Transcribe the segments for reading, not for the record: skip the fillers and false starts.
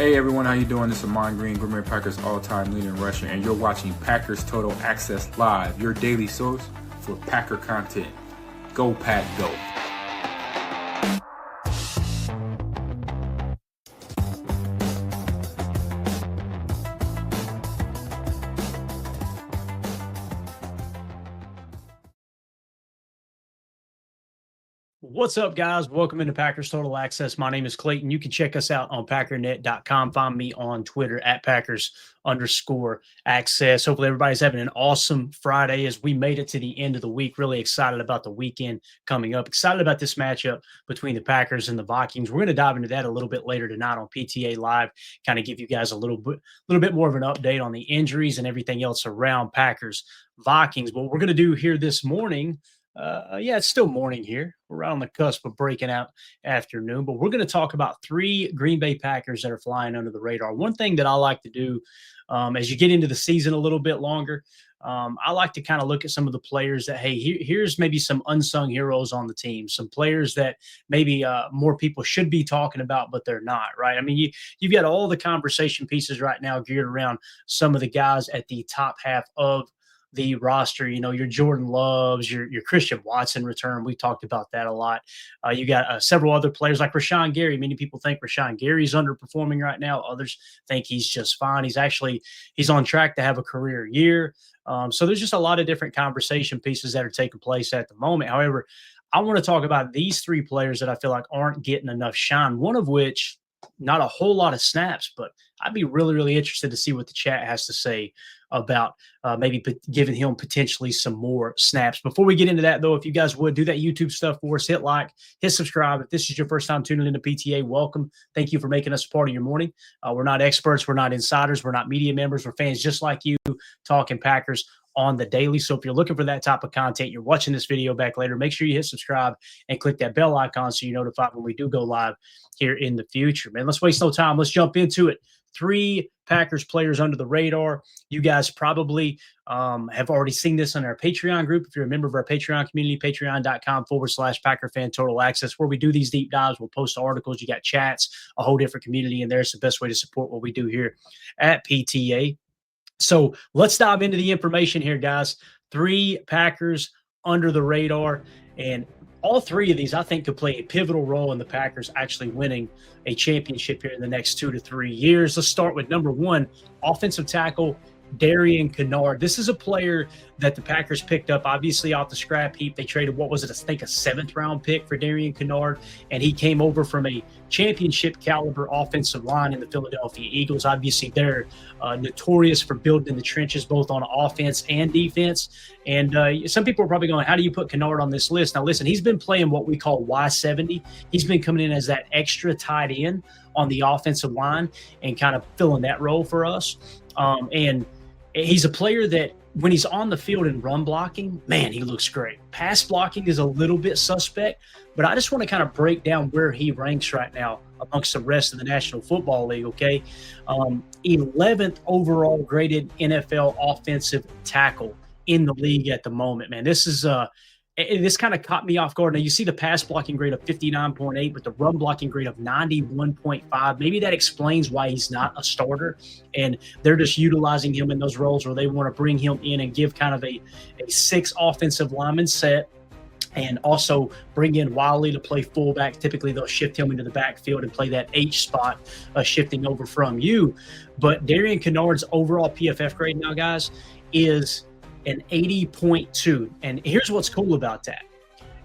Hey everyone, how you doing? This is Ahman Green, Green Bay Packers all-time leader in rushing, and you're watching Packers Total Access Live, your daily source for Packer content. Go Pack, go! What's up, guys? Welcome into Packers Total Access. My name is Clayton. You can check us out on packernet.com. Find me on Twitter at Packers_access. Hopefully everybody's having an awesome Friday as we made it to the end of the week. Really excited about the weekend coming up. Excited about this matchup between the Packers and the Vikings. We're going to dive into that a little bit later tonight on PTA Live, kind of give you guys a little bit more of an update on the injuries and everything else around Packers Vikings. What we're going to do here this morning, it's still morning here. We're right on the cusp of breaking out afternoon, but we're going to talk about three Green Bay Packers that are flying under the radar. One thing that I like to do as you get into the season a little bit longer, I like to kind of look at some of the players that, hey, here's maybe some unsung heroes on the team, some players that maybe more people should be talking about, but they're not, right? I mean, you've got all the conversation pieces right now geared around some of the guys at the top half of the roster, your Jordan Loves, your Christian Watson return. We talked about that a lot. You got several other players like Rashawn Gary. Many people think Rashawn Gary's underperforming right now. Others think he's just fine. He's on track to have a career year. So there's just a lot of different conversation pieces that are taking place at the moment. However, I want to talk about these three players that I feel like aren't getting enough shine, one of which not a whole lot of snaps, but I'd be really, really interested to see what the chat has to say about maybe giving him potentially some more snaps. Before we get into that, though, if you guys would do that YouTube stuff for us, hit like, hit subscribe. If this is your first time tuning into PTA, welcome. Thank you for making us a part of your morning. We're not experts. We're not insiders. We're not media members. We're fans just like you talking Packers on the daily. So if you're looking for that type of content, you're watching this video back later, make sure you hit subscribe and click that bell icon so you're notified when we do go live here in the future. Man, let's waste no time. Let's jump into it. Three Packers players under the radar. You guys probably have already seen this on our Patreon group. If you're a member of our Patreon community, patreon.com/Packer Fan Total Access, where we do these deep dives. We'll post articles. You got chats, a whole different community in there. It's the best way to support what we do here at PTA. So let's dive into the information here, guys. Three Packers under the radar, and all three of these, I think, could play a pivotal role in the Packers actually winning a championship here in the next 2 to 3 years. Let's start with number one, offensive tackle Darian Kinnard. This is a player that the Packers picked up, obviously, off the scrap heap. They traded, a 7th-round pick for Darian Kinnard, and he came over from a championship-caliber offensive line in the Philadelphia Eagles. Obviously, they're notorious for building in the trenches, both on offense and defense. And some people are probably going, how do you put Kinnard on this list? Now, listen, he's been playing what we call Y70. He's been coming in as that extra tight end on the offensive line and kind of filling that role for us. And he's a player that when he's on the field and run blocking, man, he looks great. Pass blocking is a little bit suspect, but I just want to kind of break down where he ranks right now amongst the rest of the National Football League, okay? 11th overall graded NFL offensive tackle in the league at the moment, man. This kind of caught me off guard. Now, you see the pass blocking grade of 59.8, but the run blocking grade of 91.5. Maybe that explains why he's not a starter, and they're just utilizing him in those roles where they want to bring him in and give kind of a 6 offensive lineman set and also bring in Wiley to play fullback. Typically, they'll shift him into the backfield and play that H spot, shifting over from you. But Darian Kinnard's overall PFF grade now, guys, is an 80.2. And here's what's cool about that.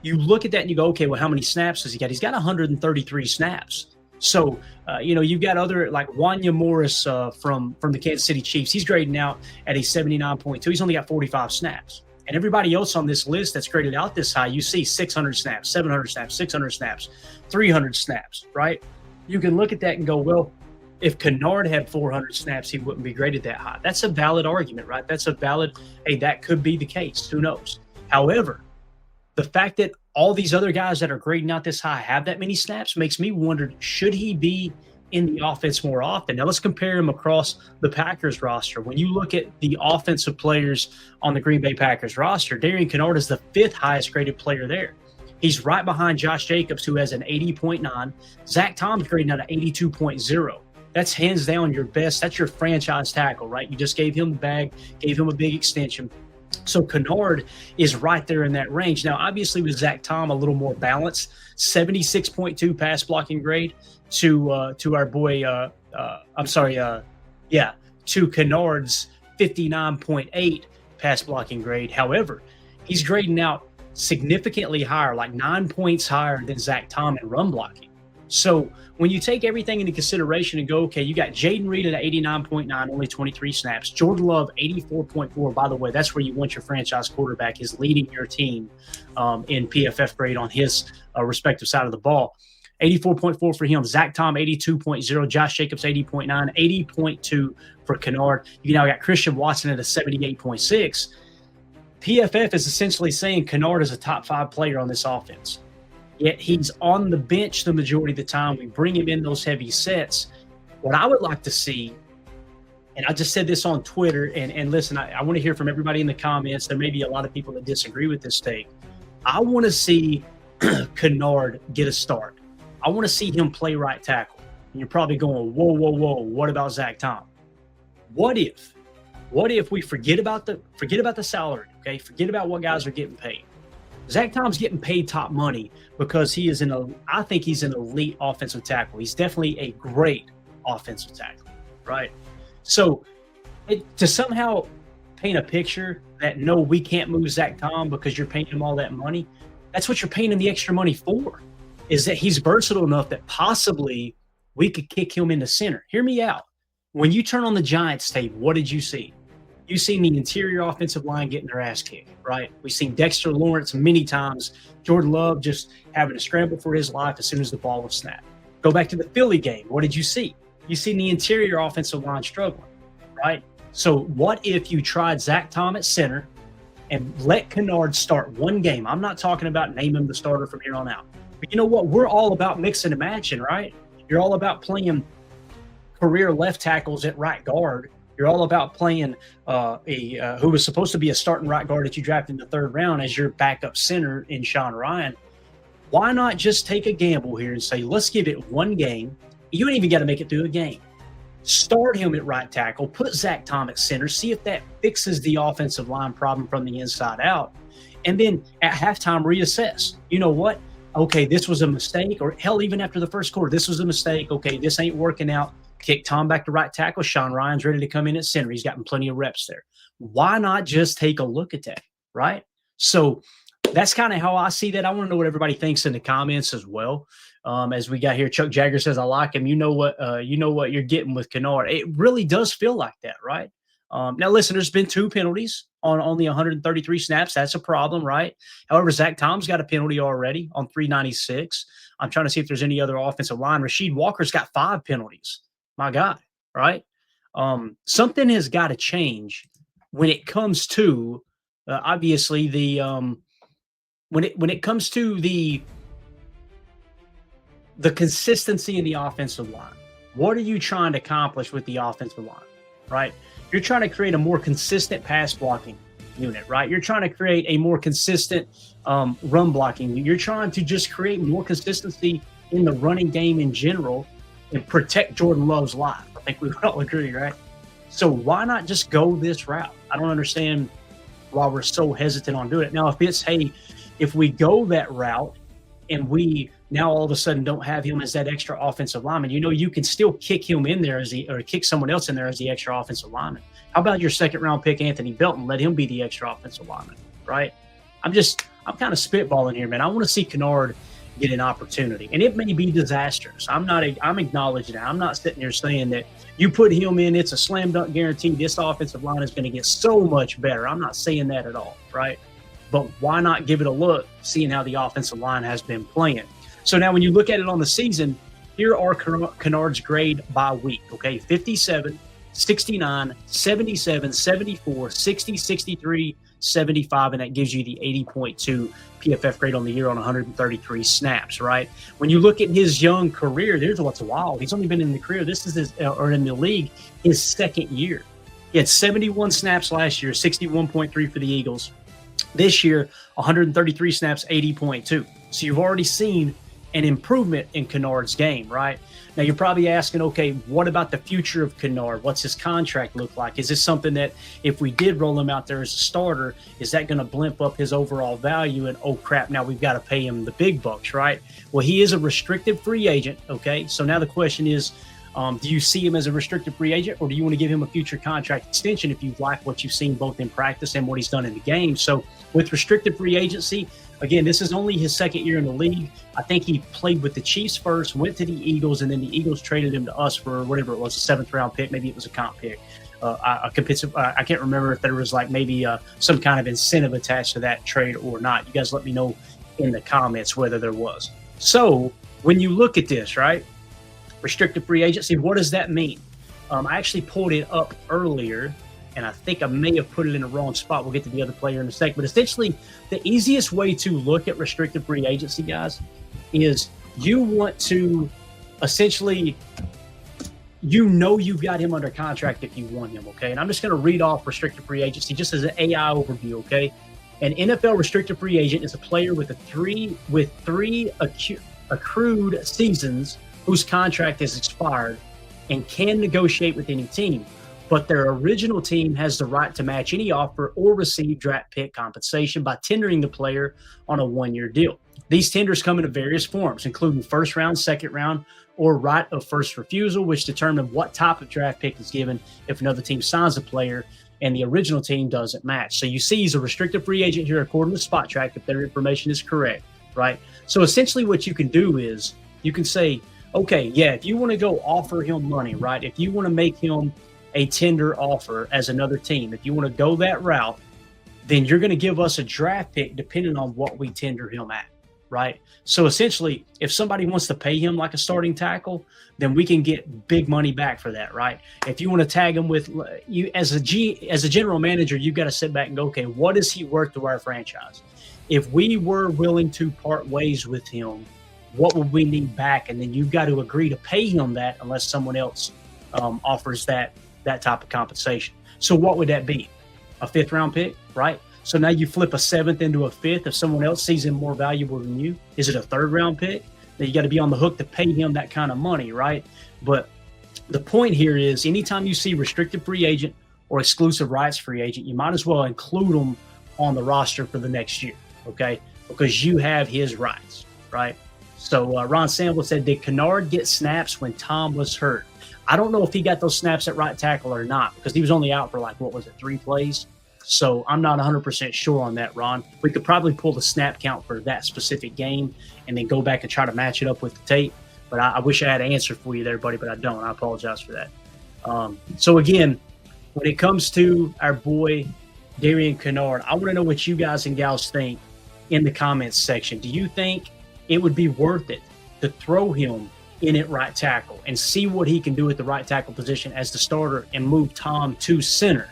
You look at that and you go, okay, well, how many snaps does he got? He's got 133 snaps. So, you've got other like Wanya Morris from the Kansas City Chiefs. He's grading out at a 79.2. He's only got 45 snaps. And everybody else on this list that's graded out this high, you see 600 snaps, 700 snaps, 600 snaps, 300 snaps, right? You can look at that and go, well, if Kinnard had 400 snaps, he wouldn't be graded that high. That's a valid argument, right? That's a valid, hey, that could be the case. Who knows? However, the fact that all these other guys that are grading out this high have that many snaps makes me wonder, should he be in the offense more often? Now, let's compare him across the Packers roster. When you look at the offensive players on the Green Bay Packers roster, Darian Kinnard is the 5th highest graded player there. He's right behind Josh Jacobs, who has an 80.9. Zach Tom's grading out an 82.0. That's hands down your best. That's your franchise tackle, right? You just gave him the bag, gave him a big extension. So Kennard is right there in that range. Now, obviously, with Zach Tom, a little more balanced, 76.2 pass blocking grade to our boy. To Kennard's 59.8 pass blocking grade. However, he's grading out significantly higher, like 9 points higher than Zach Tom in run blocking. So when you take everything into consideration and go, okay, you got Jaden Reed at 89.9, only 23 snaps. Jordan Love, 84.4. By the way, that's where you want your franchise quarterback, is leading your team in PFF grade on his respective side of the ball. 84.4 for him. Zach Tom, 82.0. Josh Jacobs, 80.9. 80.2 for Kennard. You now got Christian Watson at a 78.6. PFF is essentially saying Kennard is a top 5 player on this offense. Yet he's on the bench the majority of the time. We bring him in those heavy sets. What I would like to see, and I just said this on Twitter, and listen, I want to hear from everybody in the comments. There may be a lot of people that disagree with this take. I want to see Kennard get a start. I want to see him play right tackle. And you're probably going, whoa, what about Zach Tom? What if we forget about the salary, okay? Forget about what guys are getting paid. Zach Tom's getting paid top money because I think he's an elite offensive tackle. He's definitely a great offensive tackle, right? So to somehow paint a picture that, no, we can't move Zach Tom because you're paying him all that money, that's what you're paying him the extra money for, is that he's versatile enough that possibly we could kick him into center. Hear me out. When you turn on the Giants tape, what did you see? You seen the interior offensive line getting their ass kicked, right? We've seen Dexter Lawrence many times. Jordan Love just having to scramble for his life as soon as the ball was snapped. Go back to the Philly game. What did you see? You seen the interior offensive line struggling, right? So what if you tried Zach Tom at center and let Kennard start one game? I'm not talking about name him the starter from here on out. But you know what? We're all about mixing and matching, right? You're all about playing career left tackles at right guard. You're all about playing who was supposed to be a starting right guard that you drafted in the 3rd round as your backup center in Sean Ryan. Why not just take a gamble here and say, let's give it one game. You ain't even got to make it through a game. Start him at right tackle, put Zach Tom at center, see if that fixes the offensive line problem from the inside out. And then at halftime, reassess. You know what? Okay, this was a mistake, or hell, even after the first quarter, this was a mistake. Okay, this ain't working out. Kick Tom back to right tackle. Sean Ryan's ready to come in at center. He's gotten plenty of reps there. Why not just take a look at that, right? So that's kind of how I see that. I want to know what everybody thinks in the comments as well. As we got here, Chuck Jagger says, I like him. You know what you're getting with Kennard. It really does feel like that, right? Now, listen, there's been 2 penalties on only 133 snaps. That's a problem, right? However, Zach Tom's got a penalty already on 396. I'm trying to see if there's any other offensive line. Rasheed Walker's got 5 penalties. My God, right? Something has got to change when it comes to obviously the when it comes to the consistency in the offensive line. What are you trying to accomplish with the offensive line, right? You're trying to create a more consistent pass blocking unit, right? You're trying to create a more consistent run blocking unit. You're trying to just create more consistency in the running game in general and protect Jordan Love's life. I think we would all agree, right? So why not just go this route? I don't understand why we're so hesitant on doing it. Now, if we go that route and we now all of a sudden don't have him as that extra offensive lineman, you can still kick him in there or kick someone else in there as the extra offensive lineman. How about your 2nd round pick, Anthony Belton? Let him be the extra offensive lineman, right? I'm kind of spitballing here, man. I want to see Kennard get an opportunity, and it may be disastrous. I'm acknowledging that. I'm not sitting there saying that you put him in, it's a slam dunk guarantee. This offensive line is going to get so much better. I'm not saying that at all, right? But why not give it a look, seeing how the offensive line has been playing? So now when you look at it on the season, here are Kennard's grade by week, okay? 57, 69, 77, 74, 60, 63, 75, and that gives you the 80.2 PFF grade on the year on 133 snaps, right? When you look at his young career, there's what's wild. He's only been in the career. This is in the league, his 2nd year. He had 71 snaps last year, 61.3 for the Eagles. This year, 133 snaps, 80.2. So you've already seen an improvement in Kennard's game, right? Now, you're probably asking, okay, what about the future of Kennard? What's his contract look like? Is this something that if we did roll him out there as a starter, is that going to blimp up his overall value? And, oh, crap, now we've got to pay him the big bucks, right? Well, he is a restricted free agent, okay? So now the question is, do you see him as a restricted free agent, or do you want to give him a future contract extension if you like what you've seen both in practice and what he's done in the game? So with restricted free agency, again, this is only his second year in the league. I think he played with the Chiefs first, went to the Eagles, and then the Eagles traded him to us for whatever it was, a 7th-round pick. Maybe it was a comp pick. I can't remember if there was like maybe some kind of incentive attached to that trade or not. You guys let me know in the comments whether there was. So when you look at this, right, restricted free agency, what does that mean? I actually pulled it up earlier, and I think I may have put it in the wrong spot. We'll get to the other player in a sec. But essentially, the easiest way to look at restricted free agency, guys, is you want to essentially, you've got him under contract if you want him, okay? And I'm just going to read off restricted free agency just as an AI overview, okay? An NFL restricted free agent is a player with three accrued seasons whose contract has expired and can negotiate with any team, but their original team has the right to match any offer or receive draft pick compensation by tendering the player on a 1-year deal. These tenders come in various forms, including first round, second round, or right of first refusal, which determine what type of draft pick is given if another team signs a player and the original team doesn't match. So you see he's a restricted free agent here according to Spot Track if their information is correct, right? So essentially what you can do is you can say, okay, yeah, if you want to go offer him money, right? If you want to make him a tender offer as another team, if you want to go that route, then you're going to give us a draft pick depending on what we tender him at, right? So essentially, if somebody wants to pay him like a starting tackle, then we can get big money back for that, right? If you want to tag him with you as a general manager, you've got to sit back and go, okay, what is he worth to our franchise? If we were willing to part ways with him, what would we need back? And then you've got to agree to pay him that unless someone else offers that type of compensation. So what would that be? A 5th-round pick, right? So now you flip a 7th into a 5th if someone else sees him more valuable than you. Is it a 3rd-round pick? Then you got to be on the hook to pay him that kind of money, right? But the point here is anytime you see restricted free agent or exclusive rights free agent, you might as well include them on the roster for the next year, okay? Because you have his rights, right? So Ron Sample said, did Kennard get snaps when Tom was hurt? I don't know if he got those snaps at right tackle or not because he was only out for 3 plays. So I'm not 100% sure on that, Ron. We could probably pull the snap count for that specific game and then go back and try to match it up with the tape. But I wish I had an answer for you there, buddy, but I don't. I apologize for that. So again, when it comes to our boy Darian Kennard, I want to know what you guys and gals think in the comments section. Do you think it would be worth it to throw him in at right tackle and see what he can do at the right tackle position as the starter and move Tom to center?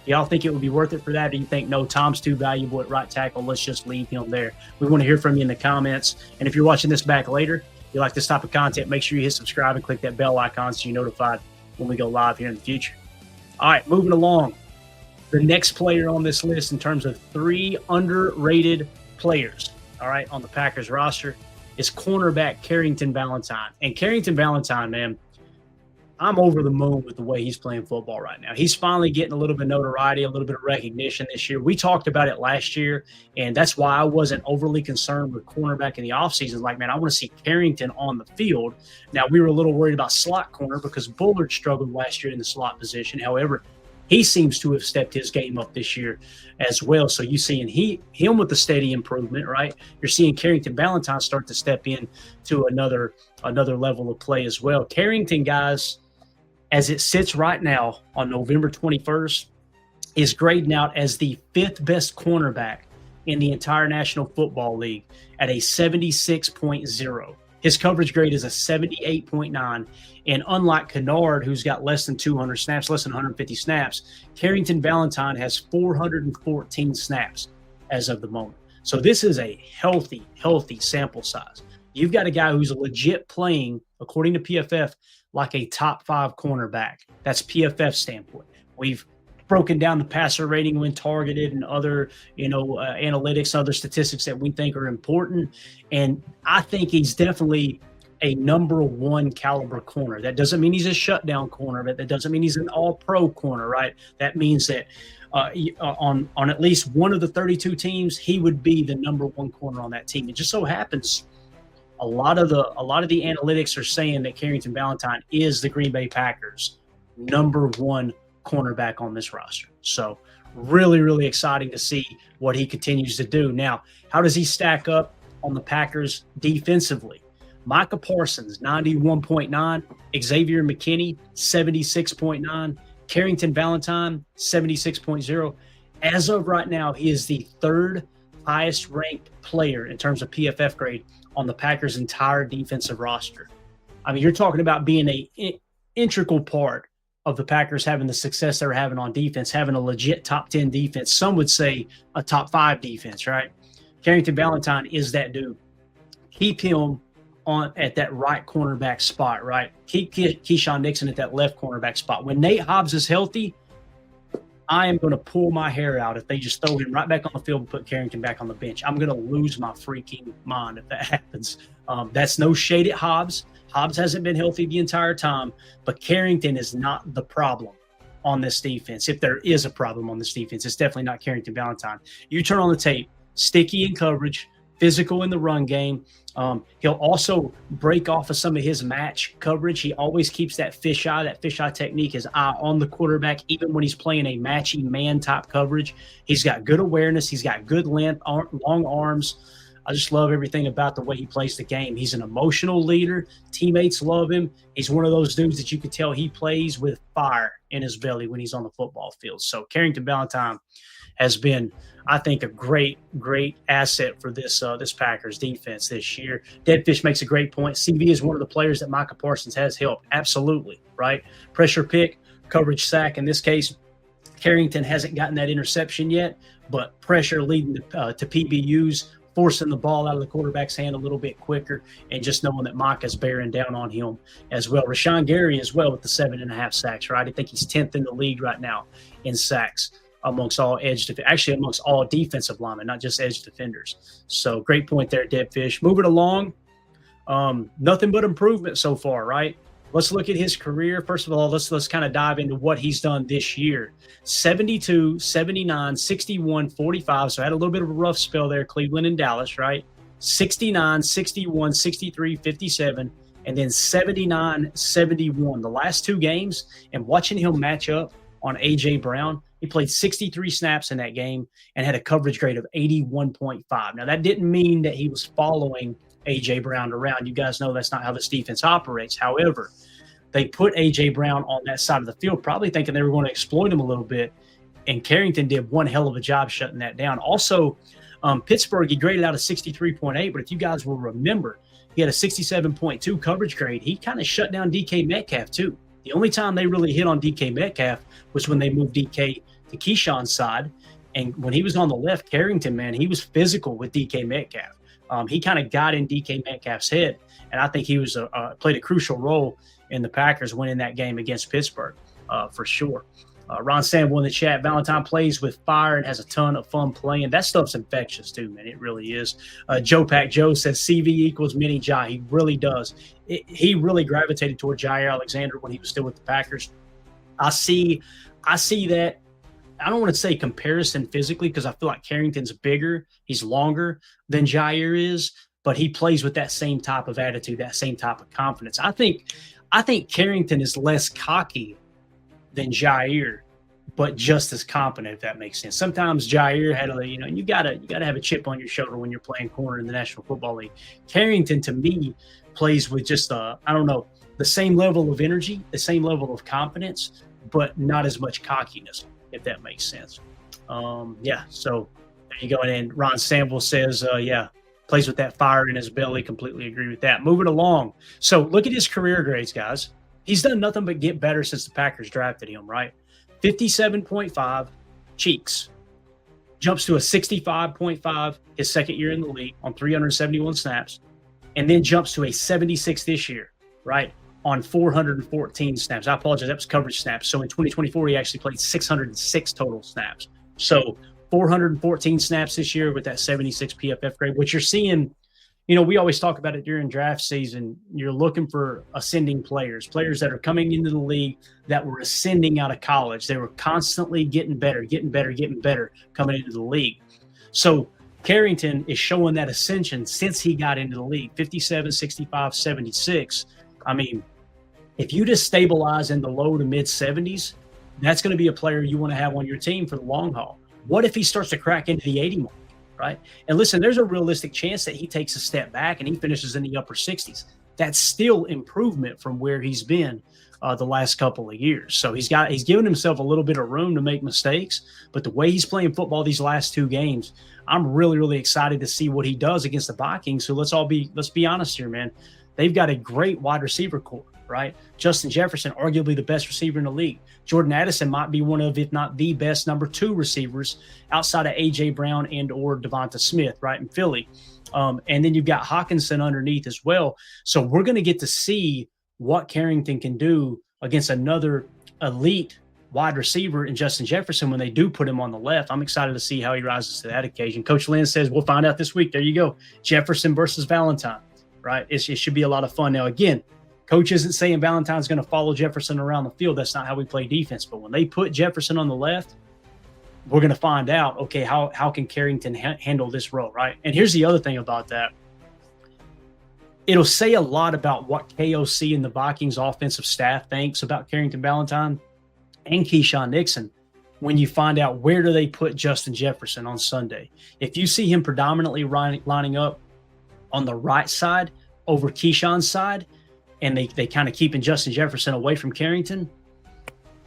Do y'all think it would be worth it for that? Or do you think, no, Tom's too valuable at right tackle, let's just leave him there? We want to hear from you in the comments. And if you're watching this back later, if you like this type of content, make sure you hit subscribe and click that bell icon so you're notified when we go live here in the future. All right, moving along. The next player on this list in terms of 3 underrated players, all right, on the Packers roster is cornerback Carrington Valentine. And Carrington Valentine, man, I'm over the moon with the way he's playing football right now. He's finally getting a little bit of notoriety, a little bit of recognition this year. We talked about it last year, and that's why I wasn't overly concerned with cornerback in the offseason. Like, man, I want to see Carrington on the field. Now, we were a little worried about slot corner because Bullard struggled last year in the slot position. However, he seems to have stepped his game up this year as well. So you're seeing him with the steady improvement, right? You're seeing Carrington Valentine start to step in to another level of play as well. Carrington, guys, as it sits right now on November 21st, is grading out as the 5th best cornerback in the entire National Football League at a 76.0. His coverage grade is a 78.9. And unlike Kennard, who's got less than 200 snaps, less than 150 snaps, Carrington Valentine has 414 snaps as of the moment. So this is a healthy sample size. You've got a guy who's legit playing, according to PFF, like a top 5 cornerback. That's PFF standpoint. We've broken down the passer rating when targeted and other, analytics, other statistics that we think are important. And I think he's definitely a number one caliber corner. That doesn't mean he's a shutdown corner, but that doesn't mean he's an all-pro corner, right? That means that on at least one of the 32 teams, he would be the number one corner on that team. It just so happens a lot of the analytics are saying that Carrington Valentine is the Green Bay Packers' number one cornerback on this roster. So really, really exciting to see what he continues to do. Now, how does he stack up on the Packers defensively? Micah Parsons, 91.9. Xavier McKinney, 76.9. Carrington Valentine, 76.0. As of right now, he is the third highest ranked player in terms of PFF grade on the Packers' entire defensive roster. I mean, you're talking about being an integral part of the Packers having the success they're having on defense, having a legit top 10 defense. Some would say a top 5 defense, right? Carrington Valentine is that dude. Keep him on at that right cornerback spot, right? Keep Keyshawn Nixon at that left cornerback spot. When Nate Hobbs is healthy, I am going to pull my hair out if they just throw him right back on the field and put Carrington back on the bench. I'm going to lose my freaking mind if that happens. That's no shade at Hobbs. Hobbs hasn't been healthy the entire time, but Carrington is not the problem on this defense. If there is a problem on this defense, it's definitely not Carrington Valentine. You turn on the tape, sticky in coverage, physical in the run game. He'll also break off of some of his match coverage. He always keeps that fisheye technique, his eye on the quarterback, even when he's playing a matchy man-type coverage. He's got good awareness. He's got good length, long arms. I just love everything about the way he plays the game. He's an emotional leader. Teammates love him. He's one of those dudes that you can tell he plays with fire in his belly when he's on the football field. So Carrington Valentine has been, I think, a great asset for this Packers defense this year. Deadfish makes a great point. CV is one of the players that Micah Parsons has helped. Absolutely, right? Pressure pick, coverage sack. In this case, Carrington hasn't gotten that interception yet, but pressure leading to PBUs, forcing the ball out of the quarterback's hand a little bit quicker, and just knowing that Micah's bearing down on him as well. Rashawn Gary as well with the 7.5 sacks, right? I think he's 10th in the league right now in sacks amongst all amongst all defensive linemen, not just edge defenders. So great point there, Deadfish. Moving along, nothing but improvement so far, right? Let's look at his career. First of all, let's kind of dive into what he's done this year. 72, 79, 61, 45. So I had a little bit of a rough spell there, Cleveland and Dallas, right? 69, 61, 63, 57, and then 79, 71. The last two games, and watching him match up on A.J. Brown, he played 63 snaps in that game and had a coverage grade of 81.5. Now, that didn't mean that he was following A.J. Brown around. You guys know that's not how this defense operates. However, they put A.J. Brown on that side of the field, probably thinking they were going to exploit him a little bit, and Carrington did one hell of a job shutting that down. Also, Pittsburgh, he graded out a 63.8, but if you guys will remember, he had a 67.2 coverage grade. He kind of shut down DK Metcalf, too. The only time they really hit on DK Metcalf was when they moved DK to Keyshawn's side, and when he was on the left, Carrington, man, he was physical with DK Metcalf. He kind of got in DK Metcalf's head, and I think he was played a crucial role in the Packers winning that game against Pittsburgh for sure. Ron Sample in the chat, Valentine plays with fire and has a ton of fun playing. That stuff's infectious too, man. It really is. Joe Pack Joe says CV equals mini Jai. He really does. He really gravitated toward Jair Alexander when he was still with the Packers. I see that. I don't want to say comparison physically because I feel like Carrington's bigger. He's longer than Jair is, but he plays with that same type of attitude, that same type of confidence. I think Carrington is less cocky than Jair, but just as competent, if that makes sense. Sometimes Jair had you gotta have a chip on your shoulder when you're playing corner in the National Football League. Carrington, to me, plays with just the same level of energy, the same level of confidence, but not as much cockiness, if that makes sense. So there you go. And Ron Sample says, plays with that fire in his belly. Completely agree with that. Moving along. So look at his career grades, guys. He's done nothing but get better since the Packers drafted him, right? 57.5 cheeks. Jumps to a 65.5 his second year in the league on 371 snaps. And then jumps to a 76 this year, right? on 414 snaps. I apologize, that was coverage snaps. So in 2024, he actually played 606 total snaps. So 414 snaps this year with that 76 PFF grade. What you're seeing, we always talk about it during draft season. You're looking for ascending players that are coming into the league that were ascending out of college. They were constantly getting better coming into the league. So Carrington is showing that ascension since he got into the league, 57, 65, 76. I mean, if you just stabilize in the low to mid 70s, that's going to be a player you want to have on your team for the long haul. What if he starts to crack into the 80 mark, right? And listen, there's a realistic chance that he takes a step back and he finishes in the upper 60s. That's still improvement from where he's been the last couple of years. So he's given himself a little bit of room to make mistakes, but the way he's playing football these last two games, I'm really, really excited to see what he does against the Vikings. So let's be honest here, man. They've got a great wide receiver core, right? Justin Jefferson, arguably the best receiver in the league. Jordan Addison might be one of, if not the best, number 2 receivers outside of A.J. Brown and or Devonta Smith, right, in Philly. And then you've got Hawkinson underneath as well. So we're going to get to see what Carrington can do against another elite wide receiver in Justin Jefferson when they do put him on the left. I'm excited to see how he rises to that occasion. Coach Lynn says we'll find out this week. There you go. Jefferson versus Valentine, right? It should be a lot of fun. Now, again, Coach isn't saying Valentine's going to follow Jefferson around the field. That's not how we play defense. But when they put Jefferson on the left, we're going to find out, okay, how can Carrington handle this role, right? And here's the other thing about that. It'll say a lot about what KOC and the Vikings offensive staff thinks about Carrington Valentine and Keyshawn Nixon when you find out where do they put Justin Jefferson on Sunday. If you see him predominantly lining up on the right side over Keyshawn's side, and they kind of keeping Justin Jefferson away from Carrington,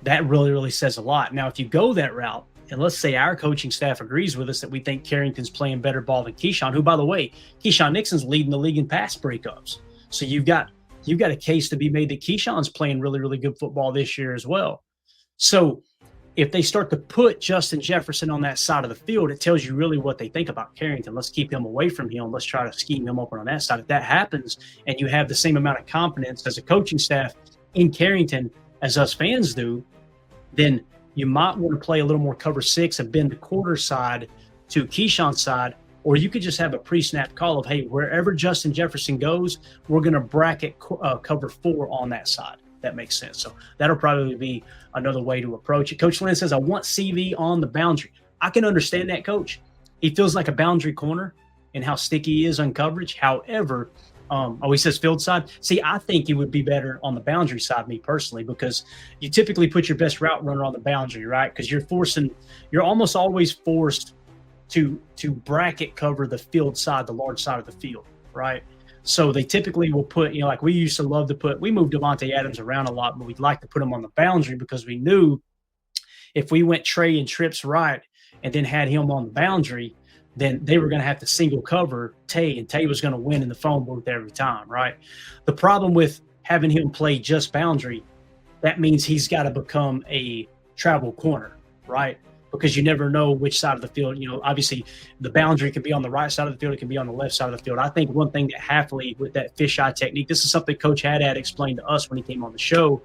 that really, really says a lot. Now, if you go that route, and let's say our coaching staff agrees with us that we think Carrington's playing better ball than Keyshawn, who, by the way, Keyshawn Nixon's leading the league in pass breakups. So you've got a case to be made that Keyshawn's playing really, really good football this year as well. So if they start to put Justin Jefferson on that side of the field, it tells you really what they think about Carrington. Let's keep him away from him. Let's try to scheme him open on that side. If that happens and you have the same amount of confidence as a coaching staff in Carrington as us fans do, then you might want to play a little more cover 6 and bend the quarter side to Keyshawn's side, or you could just have a pre-snap call of, hey, wherever Justin Jefferson goes, we're going to bracket cover 4 on that side. That makes sense. So that'll probably be another way to approach it. Coach Lynn says, I want CV on the boundary. I can understand that, Coach. He feels like a boundary corner and how sticky he is on coverage. However, he says field side. See, I think he would be better on the boundary side, me personally, because you typically put your best route runner on the boundary, right? Because you're almost always forced to bracket cover the field side, the large side of the field, right? So they typically will put, like we used to love to put, we moved Davante Adams around a lot, but we'd like to put him on the boundary because we knew if we went Trey and trips right and then had him on the boundary, then they were going to have to single cover Tay, and Tay was going to win in the phone booth every time, right? The problem with having him play just boundary, that means he's got to become a travel corner, right? Because you never know which side of the field, obviously the boundary can be on the right side of the field. It can be on the left side of the field. I think one thing that Hafley with that fisheye technique, this is something Coach Haddad explained to us when he came on the show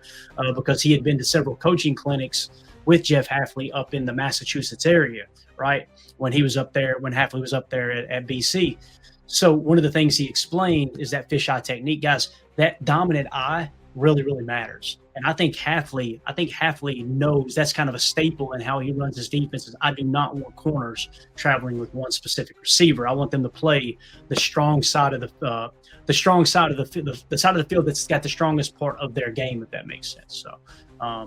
because he had been to several coaching clinics with Jeff Hafley up in the Massachusetts area, right? When Hafley was up there at BC. So one of the things he explained is that fisheye technique, guys, that dominant eye really, really matters. And I think Hafley knows that's kind of a staple in how he runs his defenses. I do not want corners traveling with one specific receiver. I want them to play the strong side of the side of the field that's got the strongest part of their game, if that makes sense. So,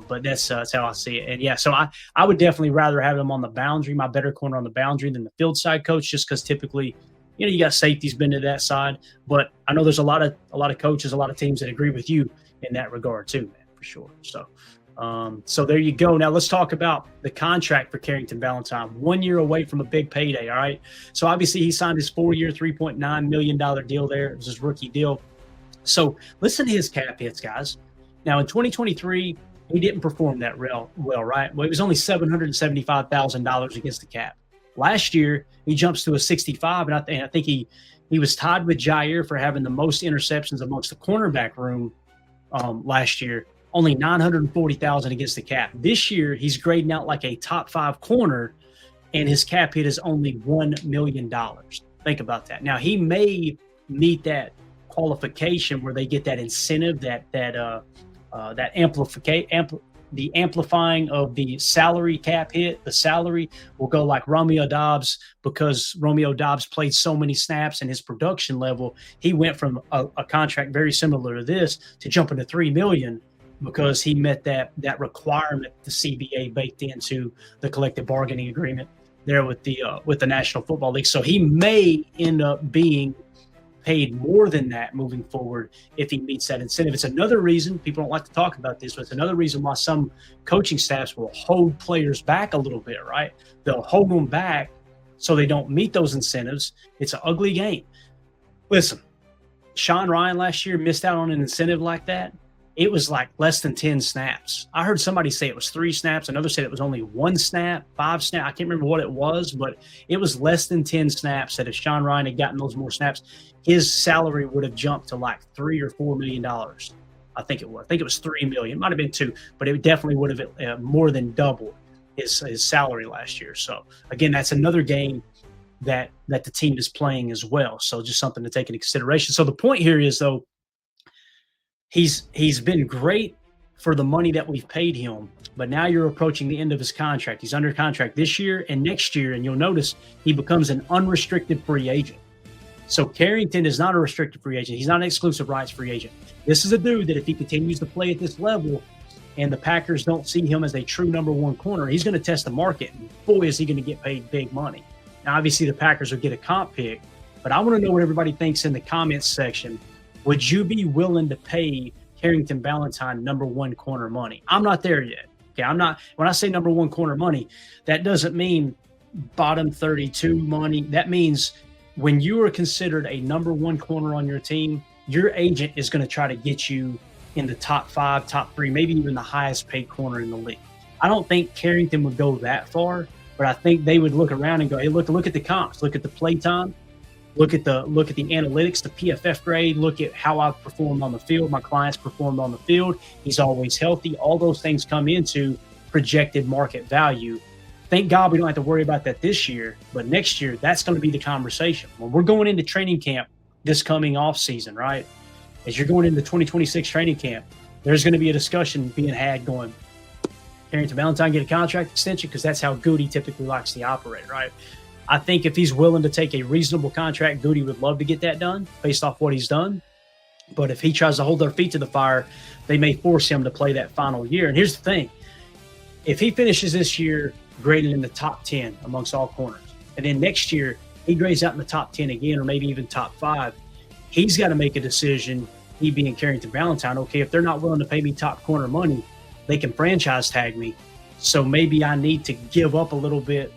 but that's how I see it. And yeah, so I would definitely rather have him on the boundary, my better corner on the boundary than the field side coach, just because typically, you got safeties been to that side. But I know there's a lot of coaches, a lot of teams that agree with you in that regard too, man, for sure. So there you go. Now let's talk about the contract for Carrington Valentine. 1 year away from a big payday, all right? So obviously he signed his 4-year, $3.9 million deal there. It was his rookie deal. So listen to his cap hits, guys. Now in 2023, he didn't perform that well, right? Well, it was only $775,000 against the cap. Last year, he jumps to a 65, and I think he was tied with Jair for having the most interceptions amongst the cornerback room last year, only 940,000 against the cap. This year, he's grading out like a top 5 corner, and his cap hit is only $1 million. Think about that. Now, he may meet that qualification where they get that incentive, the amplifying of the salary cap hit. The salary will go like Romeo Doubs, because Romeo Doubs played so many snaps and his production level, he went from a contract very similar to this to jumping to $3 million because he met that requirement the CBA baked into the collective bargaining agreement there with the National Football League. So he may end up being paid more than that moving forward if he meets that incentive. It's another reason, people don't like to talk about this, but it's another reason why some coaching staffs will hold players back a little bit, right? They'll hold them back so they don't meet those incentives. It's an ugly game. Listen, Sean Ryan last year missed out on an incentive like that. It was like less than 10 snaps. I heard somebody say it was 3 snaps. Another said it was only 1 snap, 5 snaps. I can't remember what it was, but it was less than 10 snaps that if Sean Ryan had gotten those more snaps, his salary would have jumped to like $3 or $4 million. I think it was. I think it was $3 million. It might have been 2, but it definitely would have more than doubled his salary last year. So again, that's another game that the team is playing as well. So just something to take into consideration. So the point here is, though, he's been great for the money that we've paid him, but now you're approaching the end of his contract. He's under contract this year and next year, and you'll notice he becomes an unrestricted free agent. So Carrington is not a restricted free agent. He's not an exclusive rights free agent. This is a dude that if he continues to play at this level and the Packers don't see him as a true number 1 corner, he's going to test the market. And boy, is he going to get paid big money. Now, obviously, the Packers will get a comp pick, but I want to know what everybody thinks in the comments section. Would you be willing to pay Carrington Valentine number 1 corner money? I'm not there yet. Okay, I'm not. When I say number 1 corner money, that doesn't mean bottom 32 money. That means when you are considered a number 1 corner on your team, your agent is going to try to get you in the top 5, top 3, maybe even the highest paid corner in the league. I don't think Carrington would go that far, but I think they would look around and go, hey, look at the comps, look at the play time. Look at the analytics, the PFF grade. Look at how I've performed on the field. My clients performed on the field. He's always healthy. All those things come into projected market value. Thank God we don't have to worry about that this year, but next year, that's going to be the conversation. When we're going into training camp this coming off season, right? As you're going into 2026 training camp, there's going to be a discussion being had going, Carrington Valentine get a contract extension? Because that's how Goody typically likes to operate, right? I think if he's willing to take a reasonable contract, Goody would love to get that done based off what he's done. But if he tries to hold their feet to the fire, they may force him to play that final year. And here's the thing. If he finishes this year graded in the top 10 amongst all corners, and then next year he grades out in the top 10 again, or maybe even top 5, he's got to make a decision, he being Carrington Valentine, okay, if they're not willing to pay me top corner money, they can franchise tag me. So maybe I need to give up a little bit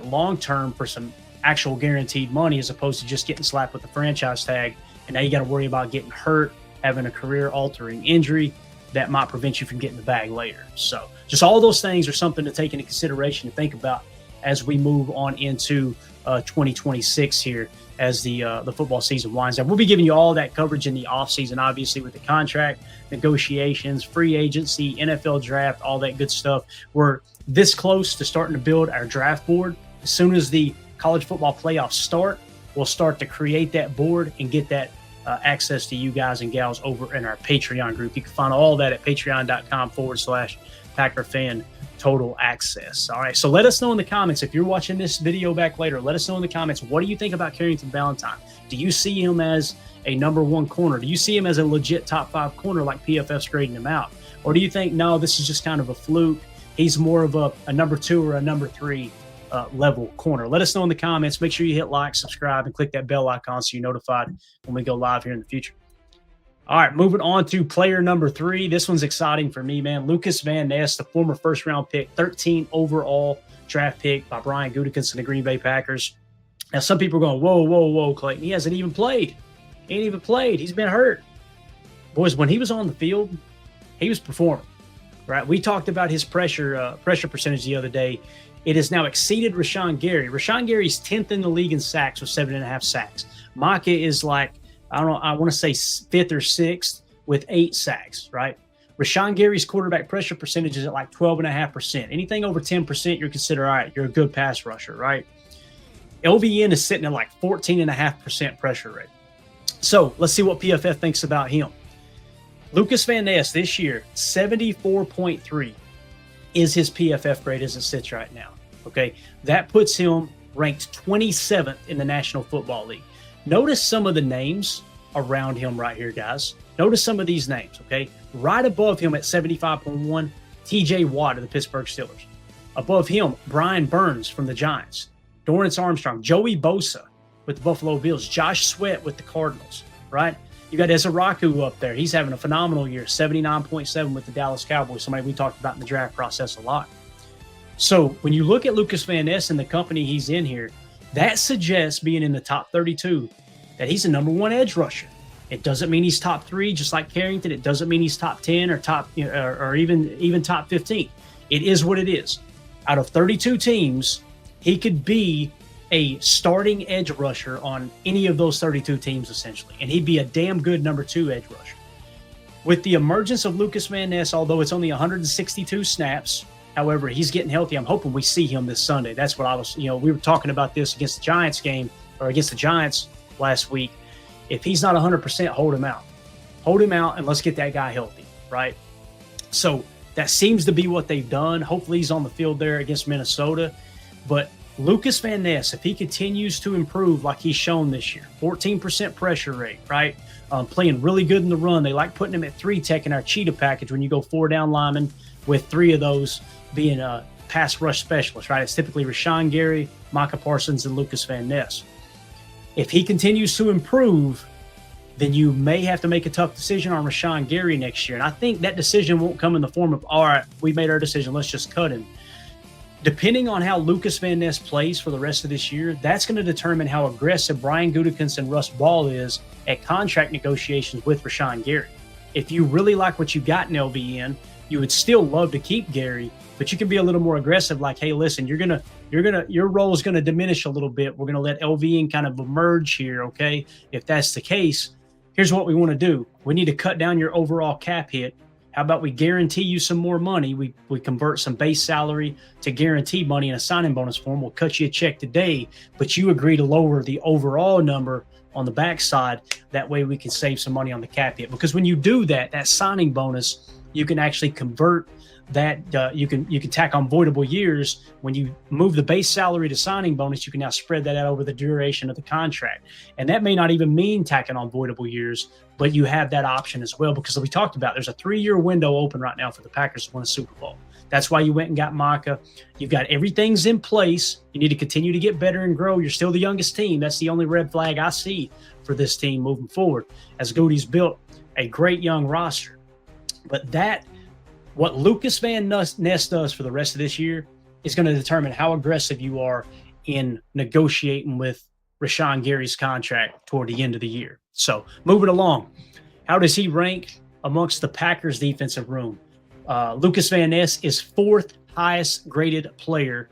long-term for some actual guaranteed money as opposed to just getting slapped with the franchise tag. And now you got to worry about getting hurt, having a career-altering injury that might prevent you from getting the bag later. So just all those things are something to take into consideration and think about as we move on into 2026 here as the football season winds down. We'll be giving you all that coverage in the offseason, obviously, with the contract, negotiations, free agency, NFL draft, all that good stuff. We're this close to starting to build our draft board. As soon as the college football playoffs start, we'll start to create that board and get that access to you guys and gals over in our Patreon group. You can find all that at patreon.com/PackerFan Total Access. All right, so let us know in the comments. If you're watching this video back later, let us know in the comments, what do you think about Carrington Valentine? Do you see him as a number 1 corner? Do you see him as a legit top 5 corner like PFF's grading him out? Or do you think, no, this is just kind of a fluke? He's more of a number 2 or a number 3 level corner. Let us know in the comments. Make sure you hit like, subscribe, and click that bell icon so you're notified when we go live here in the future. All right, moving on to player number 3. This one's exciting for me, man. Lucas Van Ness, the former first-round pick, 13 overall draft pick by Brian Gutekunst and the Green Bay Packers. Now, some people are going, whoa, Clayton. He hasn't even played. He ain't even played. He's been hurt. Boys, when he was on the field, he was performing, right? We talked about his pressure percentage the other day. It has now exceeded Rashawn Gary. Rashawn Gary's 10th in the league in sacks with 7.5 sacks. Micah is like, I don't know, I want to say 5th or 6th with 8 sacks, right? Rashawn Gary's quarterback pressure percentage is at like 12.5%. Anything over 10%, you're considered, all right, you're a good pass rusher, right? LVN is sitting at like 14.5% pressure rate. So let's see what PFF thinks about him. Lucas Van Ness this year, 74.3 is his PFF grade as it sits right now. Okay, that puts him ranked 27th in the National Football League. Notice some of the names around him right here, guys. Notice some of these names, okay? Right above him at 75.1, TJ Watt of the Pittsburgh Steelers. Above him, Brian Burns from the Giants. Dorrance Armstrong, Joey Bosa with the Buffalo Bills, Josh Sweat with the Cardinals, right? You got Ezeraku up there. He's having a phenomenal year, 79.7 with the Dallas Cowboys, somebody we talked about in the draft process a lot. So when you look at Lucas Van Ness and the company he's in here, that suggests being in the top 32 that he's a number 1 edge rusher. It doesn't mean he's top 3, just like Carrington. It doesn't mean he's top 10 or top, or even top 15. It is what it is. Out of 32 teams, he could be a starting edge rusher on any of those 32 teams, essentially, and he'd be a damn good number 2 edge rusher. With the emergence of Lucas Van Ness, although it's only 162 snaps, however, he's getting healthy. I'm hoping we see him this Sunday. That's what I was, we were talking about this against the Giants game, or against the Giants last week. If he's not 100%, hold him out. Hold him out, and let's get that guy healthy, right? So that seems to be what they've done. Hopefully he's on the field there against Minnesota. But Lucas Van Ness, if he continues to improve like he's shown this year, 14% pressure rate, right? Playing really good in the run. They like putting him at 3 tech in our cheetah package when you go 4 down linemen, with 3 of those being a pass rush specialist, right? It's typically Rashawn Gary, Micah Parsons, and Lucas Van Ness. If he continues to improve, then you may have to make a tough decision on Rashawn Gary next year. And I think that decision won't come in the form of, all right, we made our decision, let's just cut him. Depending on how Lucas Van Ness plays for the rest of this year, that's going to determine how aggressive Brian Gutekunst and Russ Ball is at contract negotiations with Rashawn Gary. If you really like what you got in LVN, you would still love to keep Gary, but you can be a little more aggressive. Like, hey, listen, your role is going to diminish a little bit. We're going to let LVN kind of emerge here. Okay. If that's the case, here's what we want to do. We need to cut down your overall cap hit. How about we guarantee you some more money? We convert some base salary to guaranteed money in a signing bonus form. We'll cut you a check today, but you agree to lower the overall number on the backside. That way we can save some money on the cap hit. Because when you do that, that signing bonus, you can actually convert that. You can tack on voidable years. When you move the base salary to signing bonus, you can now spread that out over the duration of the contract. And that may not even mean tacking on voidable years, but you have that option as well, because we talked about there's a 3-year window open right now for the Packers to win a Super Bowl. That's why you went and got Micah. You've got everything's in place. You need to continue to get better and grow. You're still the youngest team. That's the only red flag I see for this team moving forward, as Goody's built a great young roster. But what Lucas Van Ness does for the rest of this year is going to determine how aggressive you are in negotiating with Rashawn Gary's contract toward the end of the year. So moving along, how does he rank amongst the Packers defensive room? Lucas Van Ness is 4th highest graded player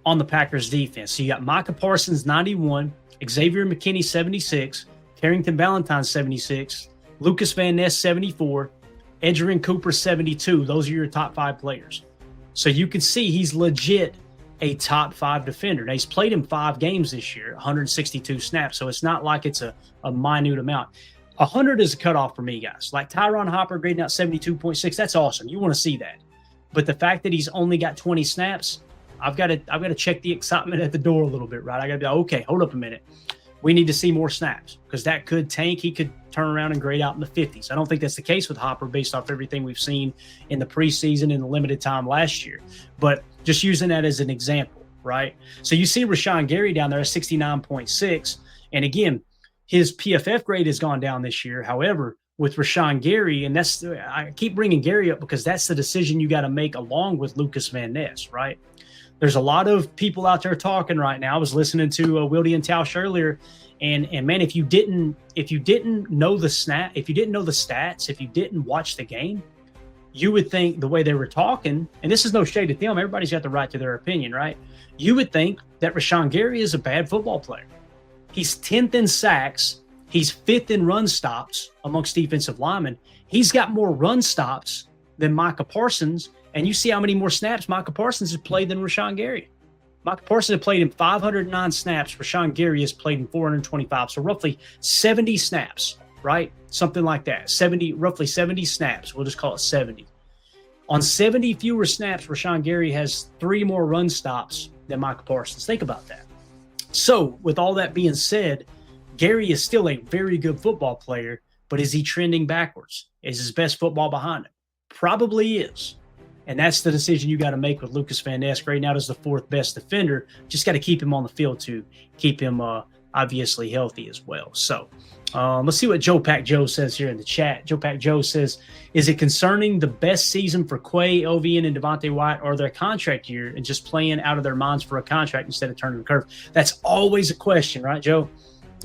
on the Packers defense. So you got Micah Parsons, 91, Xavier McKinney, 76, Carrington Valentine, 76, Lucas Van Ness, 74, Edgerrin Cooper, 72. Those are your top 5 players. So you can see he's legit a top 5 defender. Now, he's played in 5 games this year, 162 snaps. So it's not like it's a minute amount. 100 is a cutoff for me, guys. Like Tyron Hopper grading out 72.6. That's awesome. You want to see that. But the fact that he's only got 20 snaps, I've got to check the excitement at the door a little bit, right? I got to be like, okay, hold up a minute. We need to see more snaps, because that could tank. He could turn around and grade out in the 50s. I don't think that's the case with Hopper based off everything we've seen in the preseason and the limited time last year. But just using that as an example, right? So you see Rashawn Gary down there at 69.6. And again, his PFF grade has gone down this year. However, with Rashawn Gary, and I keep bringing Gary up because that's the decision you got to make along with Lucas Van Ness, right? There's a lot of people out there talking right now. I was listening to Wildy and Tausch earlier, and man, if you didn't know the stats, if you didn't watch the game, you would think the way they were talking, and this is no shade at them, everybody's got the right to their opinion, right? You would think that Rashawn Gary is a bad football player. He's 10th in sacks He's fifth in run stops amongst defensive linemen. He's got more run stops than Micah Parsons. And you see how many more snaps Micah Parsons has played than Rashawn Gary. Micah Parsons has played in 509 snaps. Rashawn Gary has played in 425. So roughly 70 snaps, right? Something like that. Roughly 70 snaps. We'll just call it 70. On 70 fewer snaps, Rashawn Gary has 3 more run stops than Micah Parsons. Think about that. So with all that being said, Gary is still a very good football player, but is he trending backwards? Is his best football behind him? Probably is. And that's the decision you got to make with Lucas Van Ness. Right now, as the 4th best defender. Just got to keep him on the field to keep him obviously healthy as well. So let's see what Joe Pack Joe says here in the chat. Joe Pack Joe says, is it concerning the best season for Quay, LVN, and Devontae White, or their contract year and just playing out of their minds for a contract instead of turning the curve? That's always a question, right, Joe?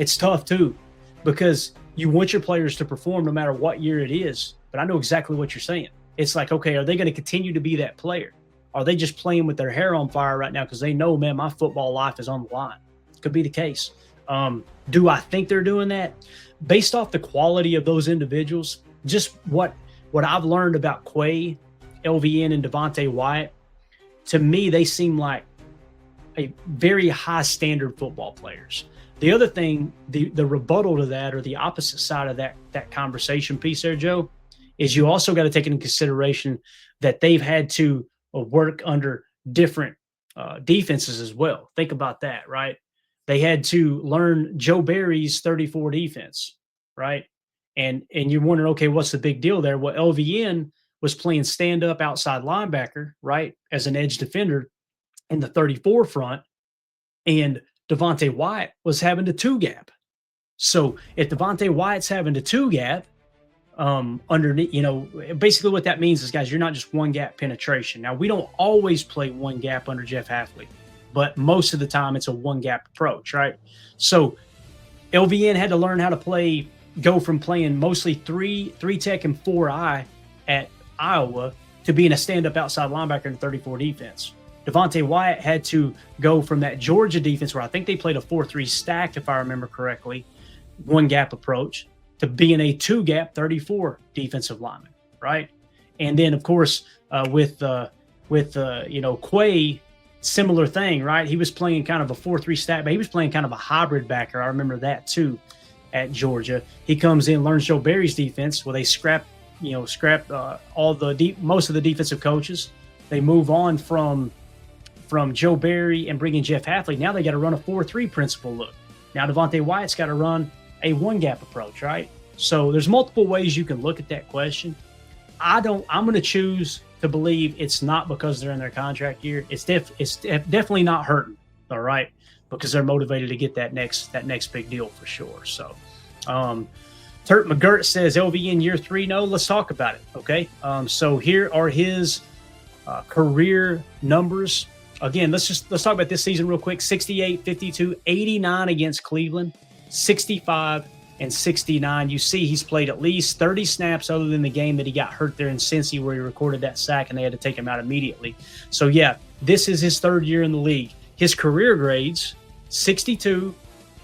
It's tough, too, because you want your players to perform no matter what year it is. But I know exactly what you're saying. It's like, okay, are they going to continue to be that player? Are they just playing with their hair on fire right now because they know, man, my football life is on the line? Could be the case. Do I think they're doing that? Based off the quality of those individuals, just what I've learned about Quay, LVN, and Devontae Wyatt, to me, they seem like a very high standard football players. The other thing, the rebuttal to that, or the opposite side of that conversation piece there, Joe, is you also got to take into consideration that they've had to work under different defenses as well. Think about that, right? They had to learn Joe Barry's 34 defense, right? And you're wondering, okay, what's the big deal there? Well, LVN was playing stand-up outside linebacker, right, as an edge defender in the 34 front, and Devontae Wyatt was having the 2-gap. So if Devontae Wyatt's having the 2-gap, underneath, basically what that means is, guys, you're not just 1-gap penetration. Now, we don't always play 1-gap under Jeff Hafley, but most of the time it's a 1-gap approach, right? So LVN had to learn how to go from playing mostly 3-tech and 4-eye at Iowa to being a stand-up outside linebacker in 34 defense. Devontae Wyatt had to go from that Georgia defense, where I think they played a 4-3 stack, if I remember correctly, 1-gap approach, to being a 2-gap 34 defensive lineman, right? And then, of course, with Quay, similar thing, right? He was playing kind of a 4-3 stack, but he was playing kind of a hybrid backer. I remember that too at Georgia. He comes in, learns Joe Barry's defense. Well, they scrap most of the defensive coaches. They move on from Joe Barry and bring in Jeff Hafley. Now they got to run a 4-3 principle look. Now Devontae Wyatt's got to run a 1-gap approach, right? So there's multiple ways you can look at that question. I'm going to choose to believe it's not because they're in their contract year. It's definitely not hurting, all right, because they're motivated to get that next big deal for sure. So Turt McGirt says LVN year 3. No, let's talk about it, okay? So here are his career numbers. Again, let's talk about this season real quick. 68, 52, 89 against Cleveland, 65 and 69. You see he's played at least 30 snaps other than the game that he got hurt there in Cincy, where he recorded that sack and they had to take him out immediately. So, yeah, this is his 3rd year in the league. His career grades, 62,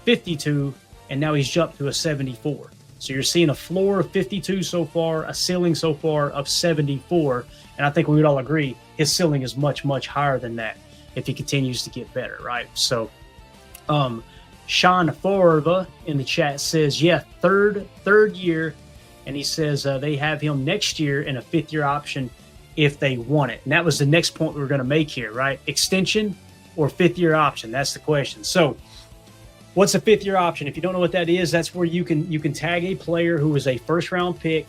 52, and now he's jumped to a 74. So you're seeing a floor of 52 so far, a ceiling so far of 74. And I think we would all agree his ceiling is much, much higher than that if he continues to get better, right? So Sean Forva in the chat says, yeah, third year. And he says they have him next year in a 5th-year option if they want it. And that was the next point we were going to make here, right? Extension or 5th-year option? That's the question. So what's a 5th-year option? If you don't know what that is, that's where you can tag a player who is a first-round pick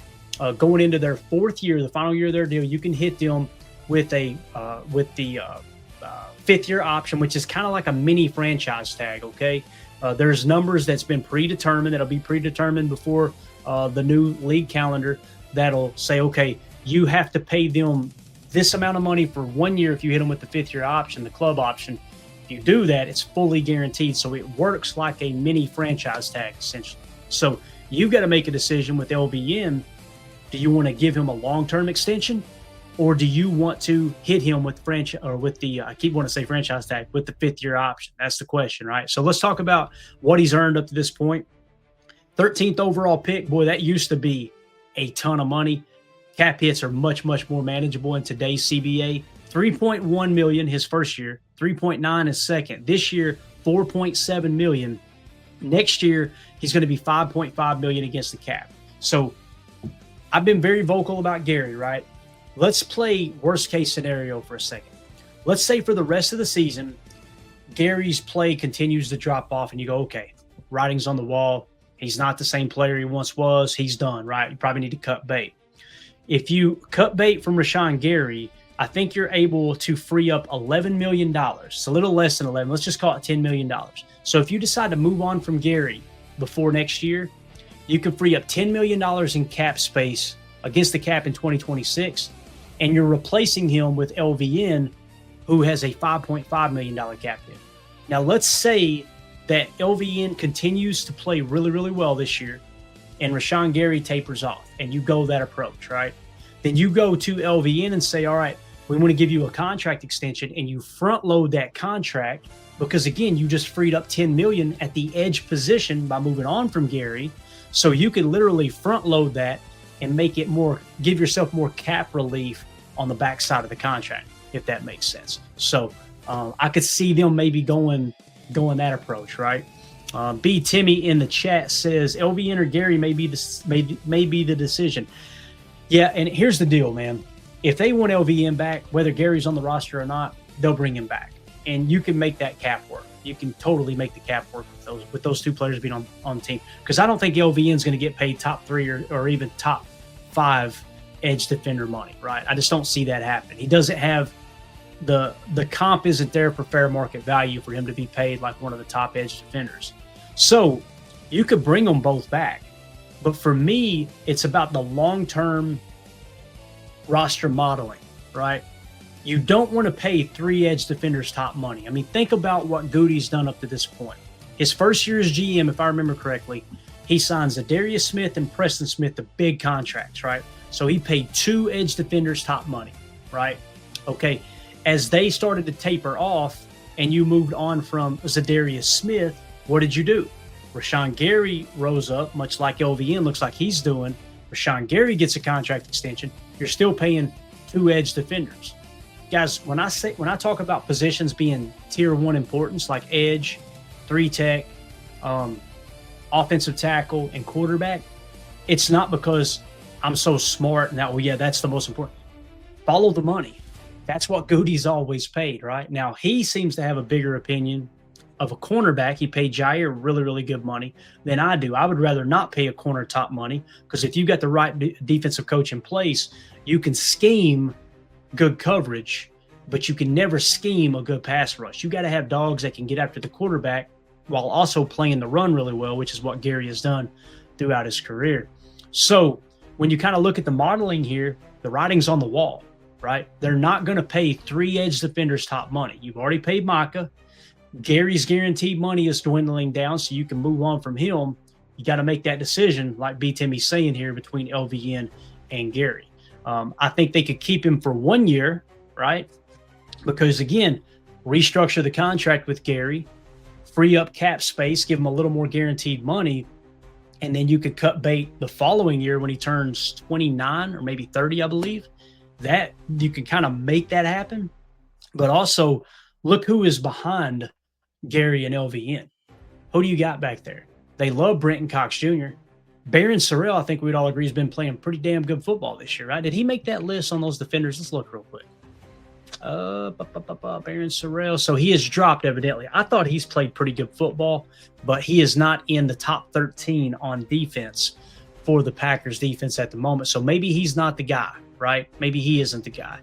going into their 4th year, the final year of their deal. You can hit them with the 5th-year option, which is kind of like a mini franchise tag, okay? There's numbers that's been predetermined, that'll be predetermined before the new league calendar, that'll say, okay, you have to pay them this amount of money for 1 year if you hit them with the 5th-year option, the club option. If you do that, it's fully guaranteed. So it works like a mini franchise tag, essentially. So you've got to make a decision with LVN. Do you want to give him a long-term extension, or do you want to hit him with I keep wanting to say franchise tag, with the 5th-year option? That's the question, right? So let's talk about what he's earned up to this point. 13th overall pick, boy, that used to be a ton of money. Cap hits are much, much more manageable in today's CBA. 3.1 million his first year, 3.9 his second. This year, 4.7 million. Next year, he's going to be 5.5 million against the cap. So I've been very vocal about Gary, right? Let's play worst case scenario for a second. Let's say for the rest of the season, Gary's play continues to drop off and you go, okay, writing's on the wall. He's not the same player he once was. He's done, right? You probably need to cut bait. If you cut bait from Rashan Gary, I think you're able to free up $11 million. It's a little less than 11. Let's just call it $10 million. So if you decide to move on from Gary before next year, you can free up $10 million in cap space against the cap in 2026, and you're replacing him with LVN, who has a $5.5 million cap hit. Now, let's say that LVN continues to play really, really well this year, and Rashan Gary tapers off, and you go that approach, right? Then you go to LVN and say, all right, we want to give you a contract extension, and you front load that contract because, again, you just freed up $10 million at the edge position by moving on from Gary. So you can literally front load that and make it more, give yourself more cap relief on the backside of the contract, if that makes sense. So I could see them maybe going that approach, right? B. Timmy in the chat says LVN or Gary may be the decision. Yeah, and here's the deal, man. If they want LVN back, whether Gary's on the roster or not, they'll bring him back, and you can make that cap work. You can totally make the cap work with those two players being on the team. Because I don't think LVN is going to get paid top 3 or even top 5 edge defender money, right? I just don't see that happening. He doesn't have the comp isn't there for fair market value for him to be paid like one of the top edge defenders. So you could bring them both back. But for me, it's about the long-term roster modeling, right? You don't want to pay 3 edge defenders top money. I mean, think about what Goody's done up to this point. His first year as GM, if I remember correctly, he signs Zadarius Smith and Preston Smith to big contracts, right? So he paid 2 edge defenders top money, right? Okay, as they started to taper off and you moved on from Zadarius Smith, what did you do? Rashan Gary rose up, much like LVN looks like he's doing. Rashan Gary gets a contract extension. You're still paying 2 edge defenders. Guys, when I talk about positions being tier 1 importance, like edge, 3-tech, offensive tackle, and quarterback, it's not because I'm so smart and that, well, yeah, that's the most important. Follow the money. That's what Goody's always paid, right? Now, he seems to have a bigger opinion of a cornerback. He paid Jair really, really good money than I do. I would rather not pay a corner top money, because if you got the right defensive coach in place, you can scheme good coverage, but you can never scheme a good pass rush. You got to have dogs that can get after the quarterback while also playing the run really well, which is what Gary has done throughout his career. So when you kind of look at the modeling here, the writing's on the wall, right? They're not going to pay 3 edge defenders top money. You've already paid Micah. Gary's guaranteed money is dwindling down, so you can move on from him. You got to make that decision, like B. Timmy's saying here, between LVN and Gary. I think they could keep him for 1 year, right? Because, again, restructure the contract with Gary, free up cap space, give him a little more guaranteed money, and then you could cut bait the following year when he turns 29 or maybe 30, I believe. That you can kind of make that happen. But also, look who is behind Gary and LVN. Who do you got back there? They love Brenton Cox Jr. Baron Sorrell, I think we'd all agree, has been playing pretty damn good football this year, right? Did he make that list on those defenders? Let's look real quick. Baron Sorrell. So he has dropped, evidently. I thought he's played pretty good football, but he is not in the top 13 on defense for the Packers defense at the moment. So maybe he's not the guy, right? Maybe he isn't the guy.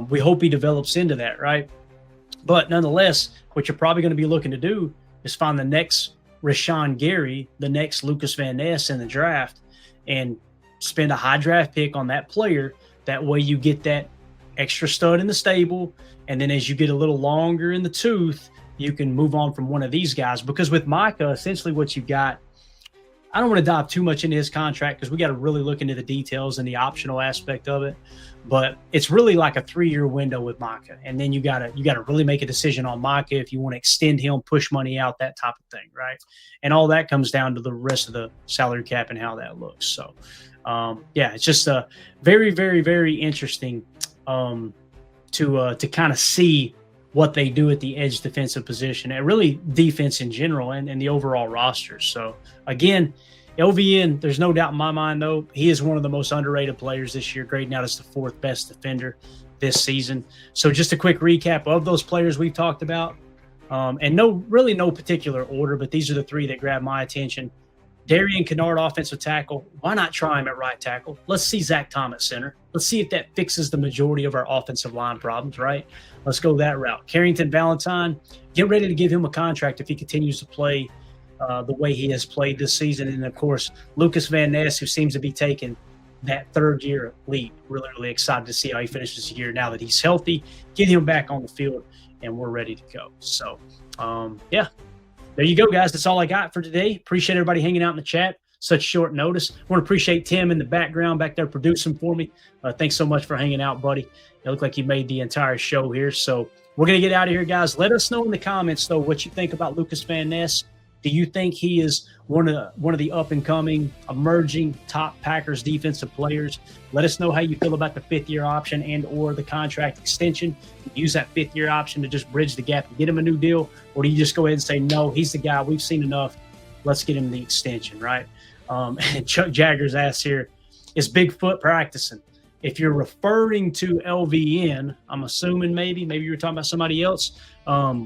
We hope he develops into that, right? But nonetheless, what you're probably going to be looking to do is find the next Rashan Gary, the next Lucas Van Ness in the draft, and spend a high draft pick on that player. That way you get that extra stud in the stable, and then as you get a little longer in the tooth, you can move on from one of these guys. Because with Micah, essentially what you got, I don't want to dive too much into his contract because we got to really look into the details and the optional aspect of it. But it's really like a 3-year window with Micah, and then you gotta really make a decision on Micah if you want to extend him, push money out, that type of thing, right? And all that comes down to the rest of the salary cap and how that looks. So, it's just a very, very, very interesting to kind of see what they do at the edge defensive position and really defense in general and the overall roster. So again, LVN, there's no doubt in my mind, though, he is one of the most underrated players this year, grading out as the 4th best defender this season. So just a quick recap of those players we've talked about, and no particular order, but these are the 3 that grab my attention. Darian Kennard, offensive tackle. Why not try him at right tackle? Let's see Zach Tom at center. Let's see if that fixes the majority of our offensive line problems, right? Let's go that route. Carrington Valentine, get ready to give him a contract if he continues to play the way he has played this season. And, of course, Lucas Van Ness, who seems to be taking that 3rd-year leap. Really, really excited to see how he finishes the year now that he's healthy. Get him back on the field, and we're ready to go. So, there you go, guys. That's all I got for today. Appreciate everybody hanging out in the chat. Such short notice. I want to appreciate Tim in the background back there producing for me. Thanks so much for hanging out, buddy. It looked like you made the entire show here. So we're going to get out of here, guys. Let us know in the comments, though, what you think about Lucas Van Ness. Do you think he is one of the up-and-coming, emerging top Packers defensive players? Let us know how you feel about the 5th-year option and or the contract extension. Use that 5th-year option to just bridge the gap and get him a new deal, or do you just go ahead and say, no, he's the guy. We've seen enough. Let's get him the extension, right? And Chuck Jagger's asked here, is Bigfoot practicing? If you're referring to LVN, I'm assuming maybe you were talking about somebody else.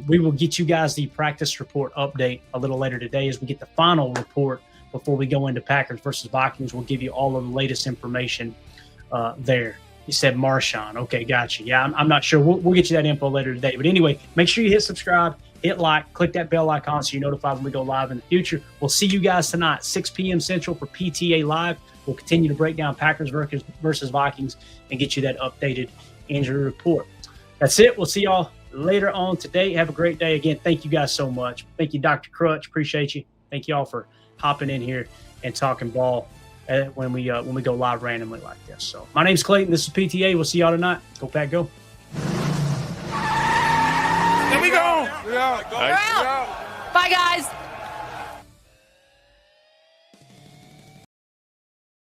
We will get you guys the practice report update a little later today as we get the final report before we go into Packers versus Vikings. We'll give you all of the latest information there. You said Marshawn. Okay, gotcha. Yeah, I'm not sure. We'll get you that info later today. But anyway, make sure you hit subscribe, hit like, click that bell icon so you're notified when we go live in the future. We'll see you guys tonight, 6 p.m. Central for PTA Live. We'll continue to break down Packers versus Vikings and get you that updated injury report. That's it. We'll see y'all later on today. Have a great day. Again, thank you guys so much. Thank you, Dr. Crutch. Appreciate you. Thank you all for hopping in here and talking ball when we go live randomly like this. So my name's Clayton. This is PTA. We'll see y'all tonight. Go Pack, go. There we go. Bye, guys.